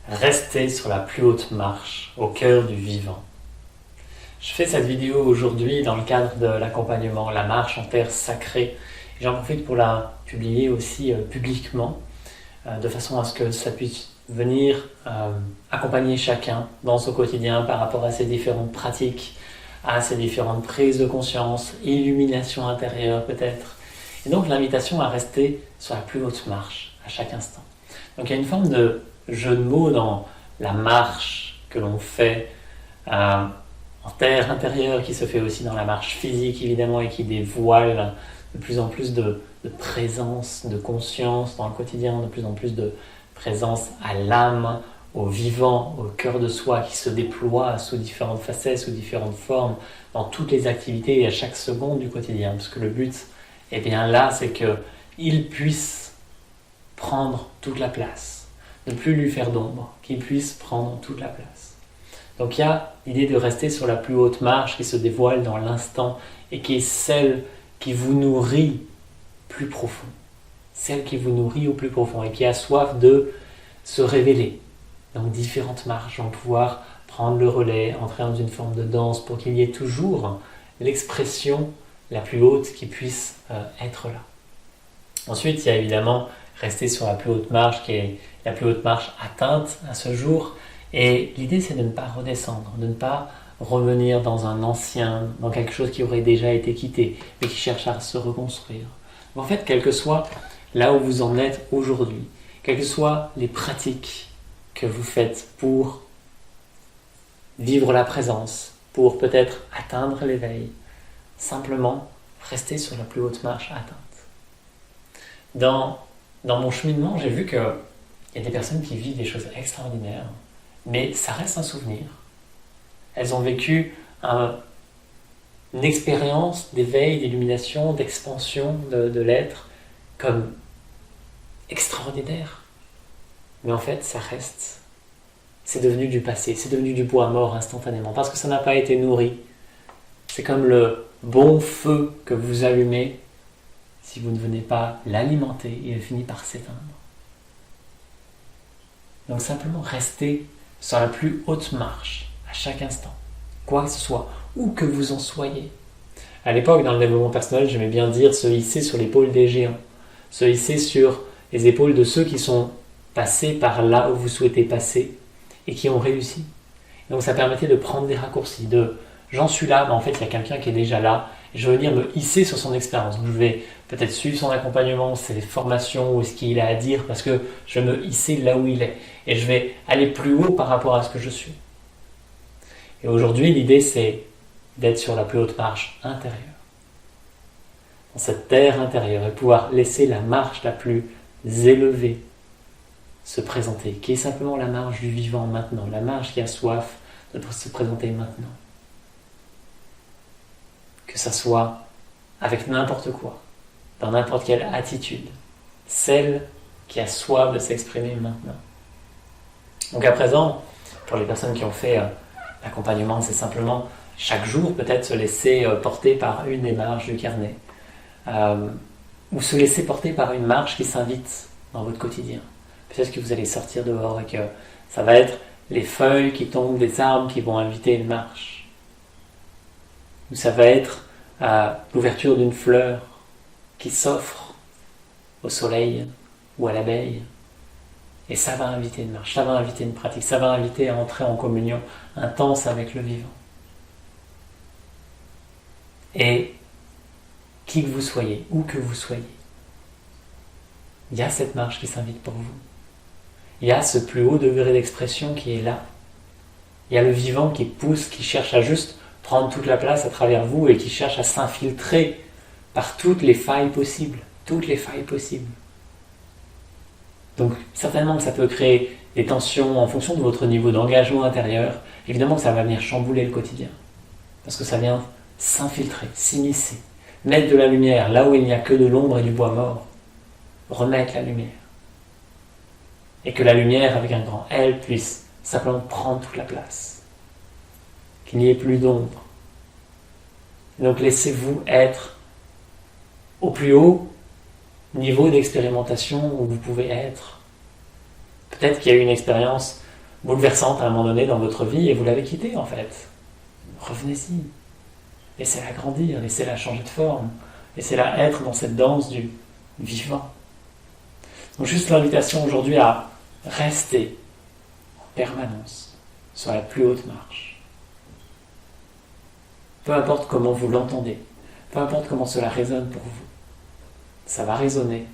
Rester sur la plus haute marche, au cœur du vivant. Je fais cette vidéo aujourd'hui dans le cadre de l'accompagnement La marche en terre sacrée. J'en profite pour la publier aussi publiquement, de façon à ce que ça puisse venir accompagner chacun dans son quotidien par rapport à ses différentes pratiques, à ses différentes prises de conscience, illumination intérieure peut-être. Et donc l'invitation à rester sur la plus haute marche à chaque instant. Donc il y a une forme de jeu de mots dans la marche que l'on fait en terre intérieure, qui se fait aussi dans la marche physique évidemment et qui dévoile de plus en plus de présence, de conscience dans le quotidien, de plus en plus de présence à l'âme, au vivant, au cœur de soi qui se déploie sous différentes facettes, sous différentes formes, dans toutes les activités et à chaque seconde du quotidien. Parce que le but est bien là, c'est qu'il puisse prendre toute la place, ne plus lui faire d'ombre, qu'il puisse prendre toute la place. Donc il y a l'idée de rester sur la plus haute marche qui se dévoile dans l'instant et qui est celle qui vous nourrit plus profond, celle qui vous nourrit au plus profond et qui a soif de se révéler. Donc différentes marches vont pouvoir prendre le relais, entrer dans une forme de danse pour qu'il y ait toujours l'expression la plus haute qui puisse être là. Ensuite, il y a évidemment rester sur la plus haute marche qui est la plus haute marche atteinte à ce jour. Et l'idée, c'est de ne pas redescendre, de ne pas revenir dans un ancien, dans quelque chose qui aurait déjà été quitté, mais qui cherche à se reconstruire. En fait, quel que soit là où vous en êtes aujourd'hui, quelles que soient les pratiques que vous faites pour vivre la présence, pour peut-être atteindre l'éveil, simplement rester sur la plus haute marche atteinte. Dans mon cheminement, j'ai vu qu'il y a des personnes qui vivent des choses extraordinaires, mais ça reste un souvenir. Elles ont vécu une expérience d'éveil, d'illumination, d'expansion de l'être comme extraordinaire. Mais en fait, ça reste. C'est devenu du passé, c'est devenu du bois mort instantanément, parce que ça n'a pas été nourri. C'est comme le bon feu que vous allumez, si vous ne venez pas l'alimenter, il finit par s'éteindre. Donc simplement restez sur la plus haute marche, à chaque instant, quoi que ce soit, où que vous en soyez. À l'époque, dans le développement personnel, j'aimais bien dire se hisser sur l'épaule des géants, se hisser sur les épaules de ceux qui sont passés par là où vous souhaitez passer et qui ont réussi. Donc ça permettait de prendre des raccourcis, de j'en suis là, mais en fait il y a quelqu'un qui est déjà là, et je veux venir me hisser sur son expérience. Donc je vais peut-être suivre son accompagnement, ses formations ou ce qu'il a à dire, parce que je vais me hisser là où il est. Et je vais aller plus haut par rapport à ce que je suis. Et aujourd'hui, l'idée, c'est d'être sur la plus haute marche intérieure. Dans cette terre intérieure, et pouvoir laisser la marche la plus élevée se présenter, qui est simplement la marche du vivant maintenant, la marche qui a soif de se présenter maintenant. Que ça soit avec n'importe quoi, dans n'importe quelle attitude, celle qui a soif de s'exprimer maintenant. Donc à présent, pour les personnes qui ont fait l'accompagnement, c'est simplement chaque jour peut-être se laisser porter par une des marches du carnet, ou se laisser porter par une marche qui s'invite dans votre quotidien. Peut-être que vous allez sortir dehors et que ça va être les feuilles qui tombent des arbres qui vont inviter une marche. Ou ça va être l'ouverture d'une fleur qui s'offre au soleil ou à l'abeille. Et ça va inviter une marche, ça va inviter une pratique, ça va inviter à entrer en communion intense avec le vivant. Et qui que vous soyez, où que vous soyez, il y a cette marche qui s'invite pour vous. Il y a ce plus haut degré d'expression qui est là. Il y a le vivant qui pousse, qui cherche à juste prendre toute la place à travers vous et qui cherche à s'infiltrer par toutes les failles possibles. Toutes les failles possibles. Donc certainement que ça peut créer des tensions en fonction de votre niveau d'engagement intérieur. Évidemment que ça va venir chambouler le quotidien. Parce que ça vient s'infiltrer, s'immiscer, mettre de la lumière là où il n'y a que de l'ombre et du bois mort. Remettre la lumière. Et que la lumière, avec un grand L, puisse simplement prendre toute la place. Qu'il n'y ait plus d'ombre. Donc laissez-vous être au plus haut niveau d'expérimentation où vous pouvez être. Peut-être qu'il y a eu une expérience bouleversante à un moment donné dans votre vie et vous l'avez quittée en fait. Revenez-y. Laissez-la grandir, laissez-la changer de forme, laissez-la être dans cette danse du vivant. Donc juste l'invitation aujourd'hui à rester en permanence sur la plus haute marche. Peu importe comment vous l'entendez, peu importe comment cela résonne pour vous, ça va résonner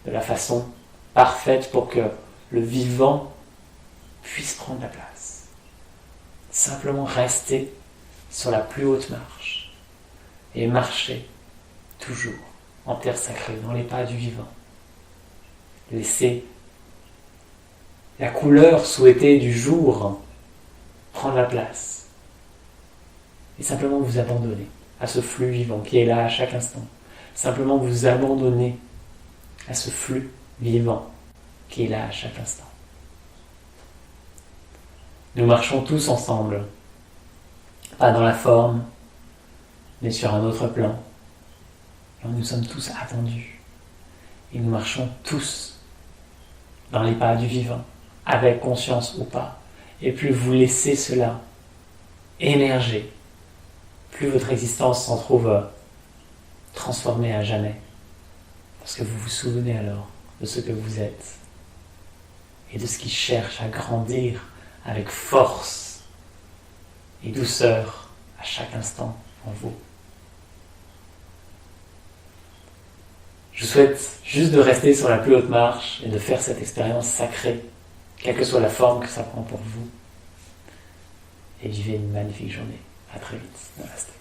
de la façon parfaite pour que le vivant puisse prendre la place. Simplement rester sur la plus haute marche et marcher toujours en terre sacrée, dans les pas du vivant. Laissez la couleur souhaitée du jour prendre la place et simplement vous abandonner à ce flux vivant qui est là à chaque instant. Simplement vous abandonner à ce flux vivant qui est là à chaque instant. Nous marchons tous ensemble, pas dans la forme, mais sur un autre plan. Et nous sommes tous attendus. Et nous marchons tous dans les pas du vivant, avec conscience ou pas. Et plus vous laissez cela émerger, plus votre existence s'en trouve transformée à jamais. Parce que vous vous souvenez alors de ce que vous êtes et de ce qui cherche à grandir avec force et douceur à chaque instant en vous. Je souhaite juste de rester sur la plus haute marche et de faire cette expérience sacrée, quelle que soit la forme que ça prend pour vous. Et vivez une magnifique journée. À très vite. Namasté.